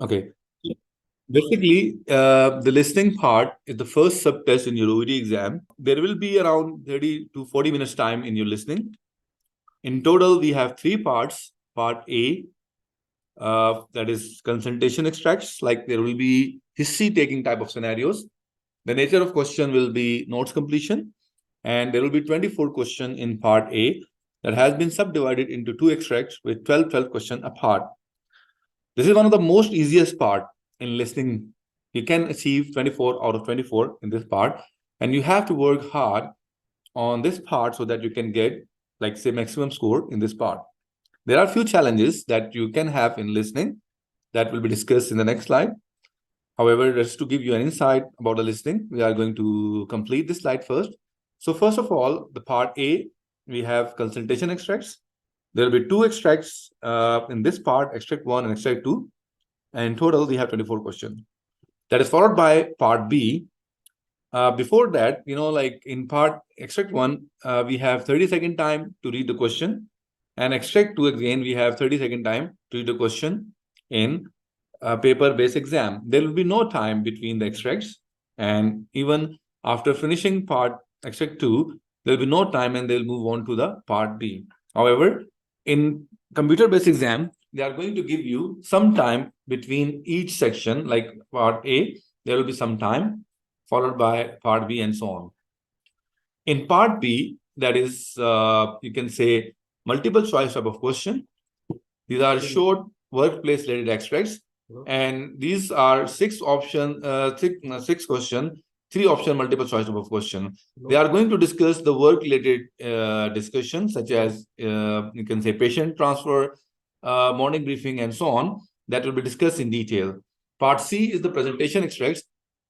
Okay. Basically, the listening part is the first subtest in your OET exam. There will be around 30 to 40 minutes time in your listening. In total, we have three parts. Part A, that is consultation extracts, like there will be history taking type of scenarios. The nature of question will be notes completion, and there will be 24 question in part A that has been subdivided into two extracts with 12 question apart. This is one of the most easiest part in listening. You can achieve 24 out of 24 in this part, and you have to work hard on this part so that you can get, like, say, maximum score in this part. There are a few challenges that you can have in listening that will be discussed in the next slide. However, just to give you an insight about the listening, we are going to complete this slide first. So first of all, the part A, we have consultation extracts. There will be two extracts in this part, extract 1 and extract 2. And in total, we have 24 questions. That is followed by part B. Before that, like in part extract 1, we have 30-second time to read the question. And extract 2, again, we have 30-second time to read the question in paper-based exam. There will be no time between the extracts. And even after finishing part extract 2, there will be no time and they'll move on to the part B. However, in computer-based exam, they are going to give you some time between each section, like part A, there will be some time, followed by part B and so on. In part B, that is, you can say, multiple choice type of question. These are short workplace-related extracts, and these are six question, 3-option multiple choice type of question. They are going to discuss the work-related discussions, such as you can say patient transfer, morning briefing, and so on. That will be discussed in detail. Part C is the presentation extracts.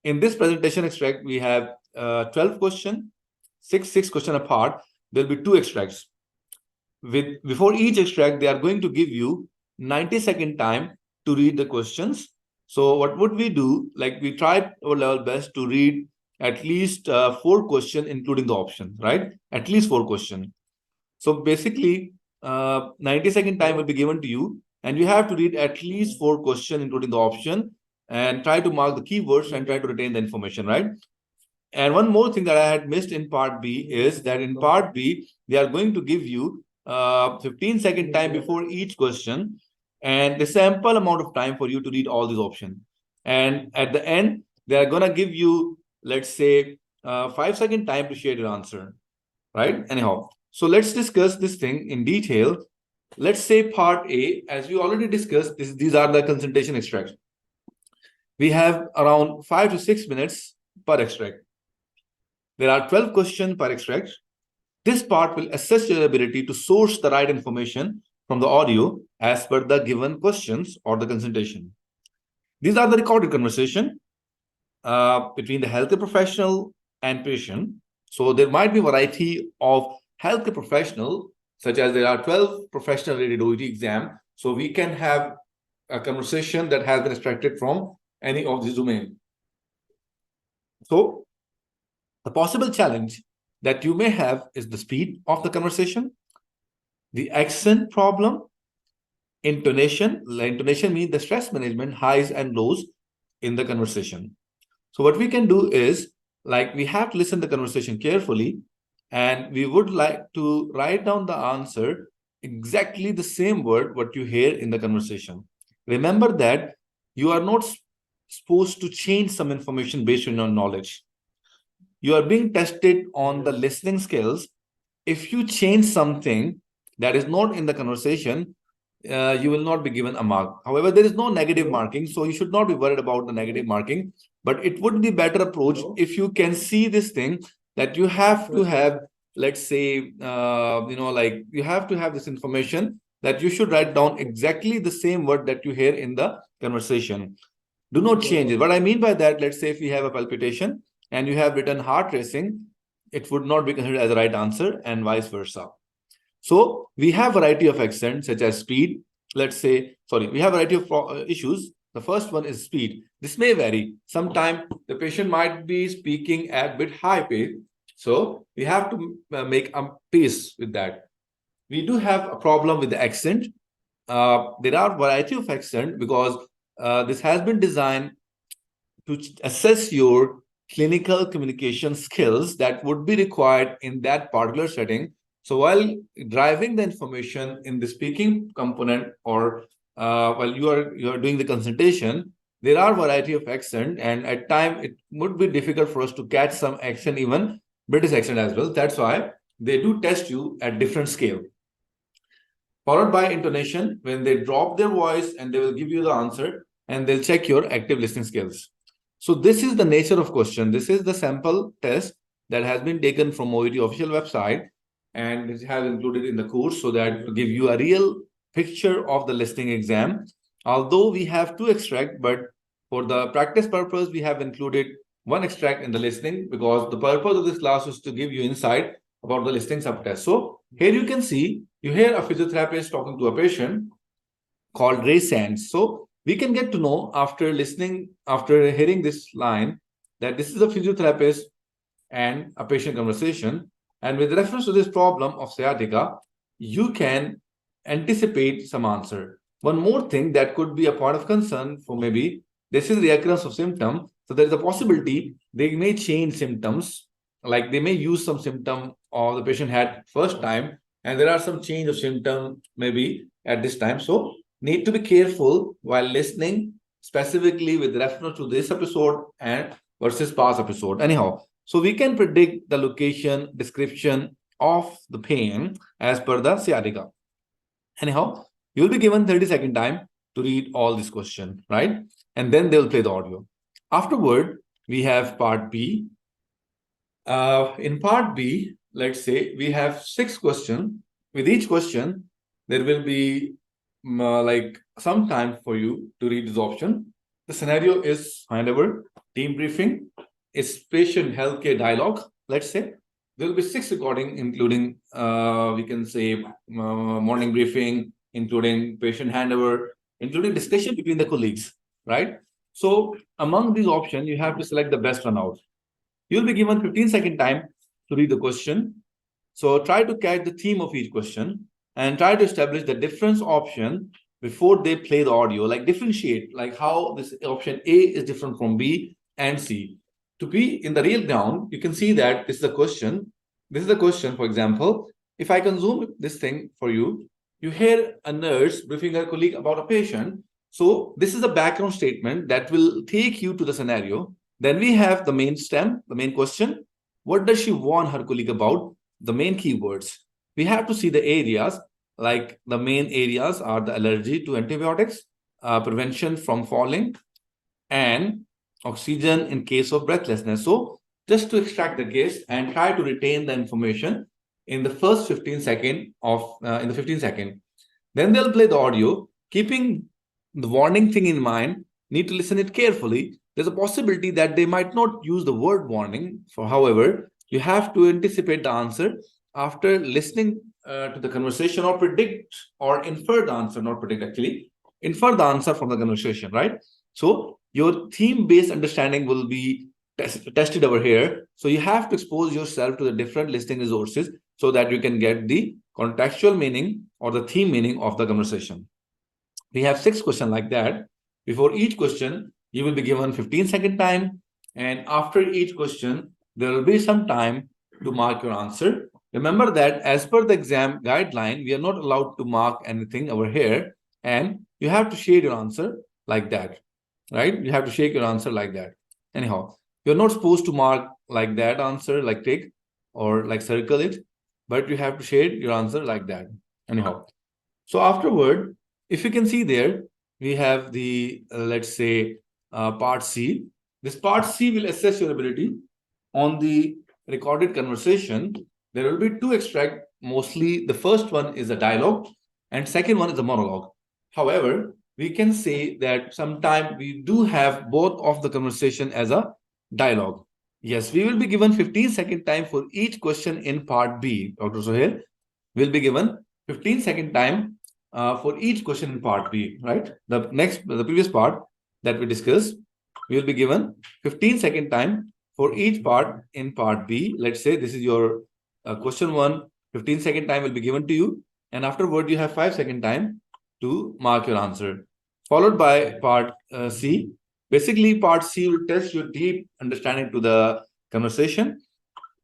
In this presentation extract, we have 12 questions, six question apart. There will be 2 extracts. Before each extract, they are going to give you 90-second time to read the questions. So what would we do? Like, we tried our level best to read at least 4 questions, including the options, right? At least 4 questions. So basically, 90-second time will be given to you, and you have to read at least 4 questions, including the option, and try to mark the keywords and try to retain the information, right? And one more thing that I had missed in part B is that in part B, they are going to give you 15-second time before each question, and the sample amount of time for you to read all these options. And at the end, they are going to give you, let's say, 5-second time to share your answer, right? Anyhow, so let's discuss this thing in detail. Let's say part A, as we already discussed, these are the consultation extracts. We have around 5 to 6 minutes per extract. There are 12 questions per extract. This part will assess your ability to source the right information from the audio as per the given questions or the consultation. These are the recorded conversation between the healthcare professional and patient. So there might be a variety of healthcare professional, such as there are 12 professional rated OET exam. So we can have a conversation that has been extracted from any of these domains. So the possible challenge that you may have is the speed of the conversation, the accent problem, intonation. Intonation means the stress management, highs and lows in the conversation. So what we can do is, like, we have to listen to the conversation carefully, and we would like to write down the answer exactly the same word what you hear in the conversation. Remember that you are not supposed to change some information based on your knowledge. You are being tested on the listening skills. If you change something that is not in the conversation, you will not be given a mark. However, there is no negative marking, so you should not be worried about the negative marking. But it would be better approach if you can see this thing, that you have to have, let's say, like, you have to have this information that you should write down exactly the same word that you hear in the conversation. Do not change it. What I mean by that, let's say if you have a palpitation and you have written heart racing, it would not be considered as a right answer, and vice versa. So we have a variety of accents, such as speed. Let's say, we have a variety of issues. The first one is speed. This may vary. Sometimes the patient might be speaking at a bit high pace. So we have to make a pace with that. We do have a problem with the accent. There are a variety of accent because This has been designed to assess your clinical communication skills that would be required in that particular setting. So while driving the information in the speaking component, or while you are doing the consultation, there are variety of accent, and at time it would be difficult for us to catch some accent, even British accent as well. That's why they do test you at different scale. Followed by intonation, when they drop their voice and they will give you the answer, and they'll check your active listening skills. So this is the nature of question. This is the sample test that has been taken from OET official website, and it has included in the course so that to give you a real picture of the listening exam. Although we have two extract, but for the practice purpose, we have included one extract in the listening, because the purpose of this class is to give you insight about the listening subtest. So here you can see, you hear a physiotherapist talking to a patient called Ray Sands. So we can get to know after listening, after hearing this line, that this is a physiotherapist and a patient conversation. And with reference to this problem of sciatica, you can anticipate some answer. One more thing that could be a point of concern for maybe, this is the occurrence of symptom. So there is a possibility they may change symptoms, like they may use some symptom or the patient had first time, and there are some change of symptom maybe at this time. So need to be careful while listening, specifically with reference to this episode and versus past episode. Anyhow, so we can predict the location, description of the pain as per the sciatica. Anyhow, you'll be given 30-second time to read all this question, right? And then they'll play the audio. Afterward, we have part B. In part B, let's say we have 6 questions. With each question, there will be like some time for you to read this option. The scenario is handover, team briefing, is patient healthcare dialogue. Let's say there will be 6 recording, including we can say morning briefing, including patient handover, including discussion between the colleagues, right? So among these options, you have to select the best one out. You'll be given 15-second time to read the question. So try to catch the theme of each question and try to establish the difference option before they play the audio, like differentiate, like how this option A is different from B and C. To be in the real ground, you can see that this is a question. This is a question, for example, if I consume this thing for you, you hear a nurse briefing her colleague about a patient. So this is a background statement that will take you to the scenario. Then we have the main stem, the main question. What does she warn her colleague about? The main keywords. We have to see the areas, like the main areas are the allergy to antibiotics, prevention from falling, and oxygen in case of breathlessness. So just to extract the case and try to retain the information in the first 15 second of in the 15 second. Then they'll play the audio, keeping the warning thing in mind. Need to listen it carefully. There's a possibility that they might not use the word warning. For however, you have to anticipate the answer after listening to the conversation, or predict or infer the answer, not predict actually, infer the answer from the conversation, right? So your theme-based understanding will be tested over here. So you have to expose yourself to the different listening resources so that you can get the contextual meaning or the theme meaning of the conversation. We have 6 questions like that. Before each question, you will be given 15-second time. And after each question, there will be some time to mark your answer. Remember that as per the exam guideline, we are not allowed to mark anything over here. And you have to shade your answer like that, right? You have to shake your answer like that. Anyhow, you're not supposed to mark like that answer, like tick or like circle it, but you have to shade your answer like that. Anyhow, so afterward, if you can see there, we have the, let's say, part C. This part C will assess your ability on the recorded conversation. There will be 2 extracts. Mostly the first one is a dialogue and second one is a monologue. However, we can say that sometimes we do have both of the conversation as a dialogue. Yes, we will be given 15-second time for each question in part B. Dr. Sohail will be given 15-second time for each question in part B, right? The previous part that we discussed, we will be given 15-second time for each part in part B. Let's say this is your question 1, 15-second time will be given to you. And afterward, you have 5-second time to mark your answer. followed by part C. Basically, part C will test your deep understanding to the conversation.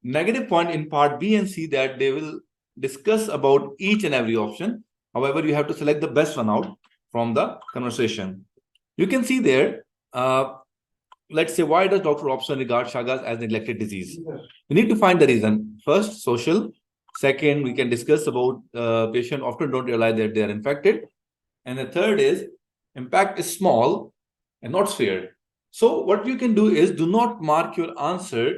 Negative point in part B and C that they will discuss about each and every option. However, you have to select the best one out from the conversation. You can see there, let's say, why does Dr. Robson regard Chagas as neglected disease? We need to find the reason. First, social. Second, we can discuss about patient often don't realize that they are infected. And the third is impact is small and not spared. So what you can do is do not mark your answer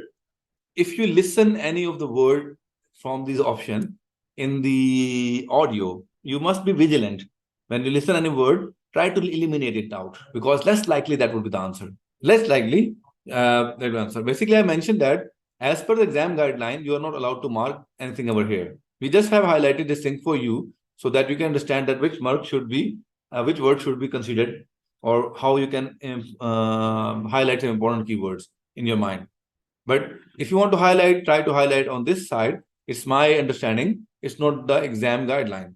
if you listen any of the word from these options in the audio. You must be vigilant. When you listen any word, try to eliminate it out because less likely that would be the answer. Less likely that answer. Basically, I mentioned that as per the exam guideline, you are not allowed to mark anything over here. We just have highlighted this thing for you so that you can understand that which mark should be, which word should be considered, or how you can highlight some important keywords in your mind. But if you want to highlight, try to highlight on this side. It's my understanding. It's not the exam guideline.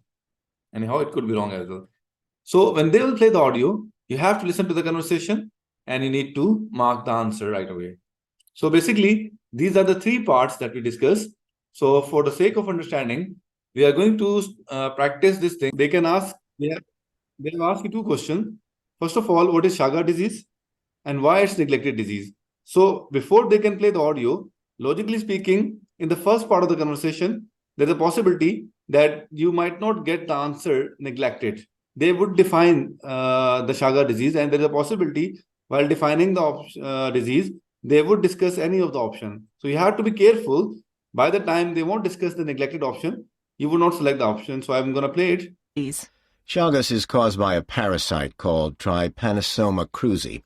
Anyhow, it could be wrong as well. So when they will play the audio, you have to listen to the conversation and you need to mark the answer right away. So basically, these are the three parts that we discussed. So for the sake of understanding, we are going to practice this thing. They can ask, they will ask you two questions. First of all, what is Chagas disease and why it's neglected disease? So before they can play the audio, logically speaking, in the first part of the conversation, there's a possibility that you might not get the answer neglected. They would define the Chagas disease, and there's a possibility while defining the disease, they would discuss any of the option. So you have to be careful. By the time they won't discuss the neglected option, you would not select the option. So I'm going to play it. Please. Chagas is caused by a parasite called Trypanosoma cruzi.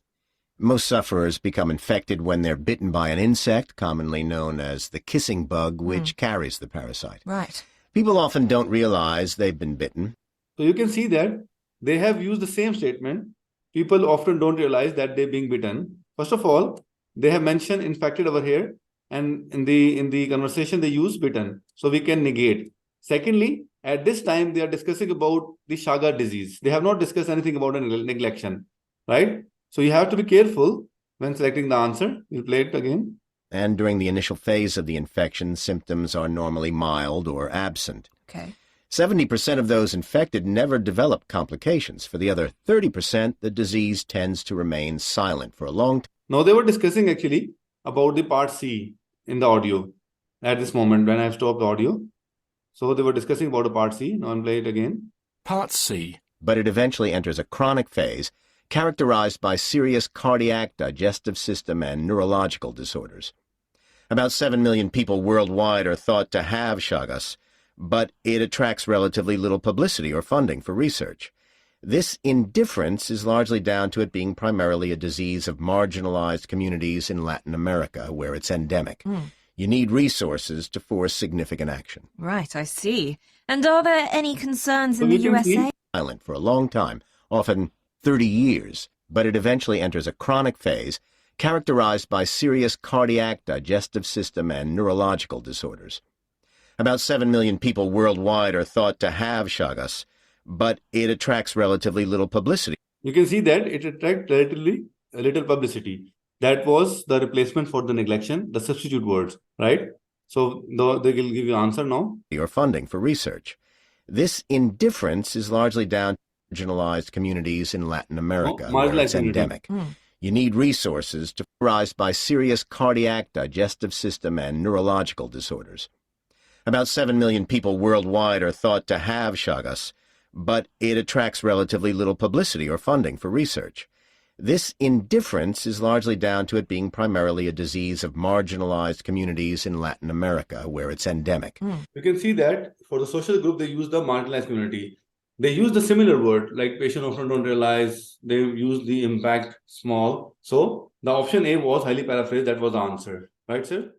Most sufferers become infected when they're bitten by an insect, commonly known as the kissing bug, which carries the parasite. Right. People often don't realize they've been bitten. So you can see that they have used the same statement. People often don't realize that they're being bitten. First of all, they have mentioned infected over here, and in the conversation they use bitten. So we can negate. Secondly, at this time they are discussing about the Chagas disease. They have not discussed anything about a neglection, right? So you have to be careful when selecting the answer. We'll play it again. And during the initial phase of the infection, symptoms are normally mild or absent. Okay. 70% of those infected never develop complications. For the other 30%, the disease tends to remain silent for a long time. Now they were discussing actually about the part C in the audio at this moment when I've stopped the audio. So they were discussing about the part C. Now I'll play it again. Part C. But it eventually enters a chronic phase characterized by serious cardiac, digestive system, and neurological disorders. About 7 million people worldwide are thought to have Chagas, but it attracts relatively little publicity or funding for research. This indifference is largely down to it being primarily a disease of marginalized communities in Latin America, where it's endemic. You need resources to force significant action. Right, I see. And are there any concerns So in the we can see- USA? Silent for a long time, often 30 years, but it eventually enters a chronic phase characterized by serious cardiac, digestive system, and neurological disorders. About 7 million people worldwide are thought to have Chagas, but it attracts relatively little publicity. You can see that it attracts relatively little publicity. That was the replacement for the neglection, the substitute words, right? So they will give you answer now. Or funding for research. This indifference is largely down to marginalized communities in Latin America, where marginalized it's community. endemic. You need resources to rise by serious cardiac, digestive system, and neurological disorders. About 7 million people worldwide are thought to have Chagas, but it attracts relatively little publicity or funding for research. This indifference is largely down to it being primarily a disease of marginalized communities in Latin America, where it's endemic. You can see that for the social group, they use the marginalized community. They use the similar word, like patient often don't realize, they use the impact small. So the option A was highly paraphrased, that was the answer, right, sir?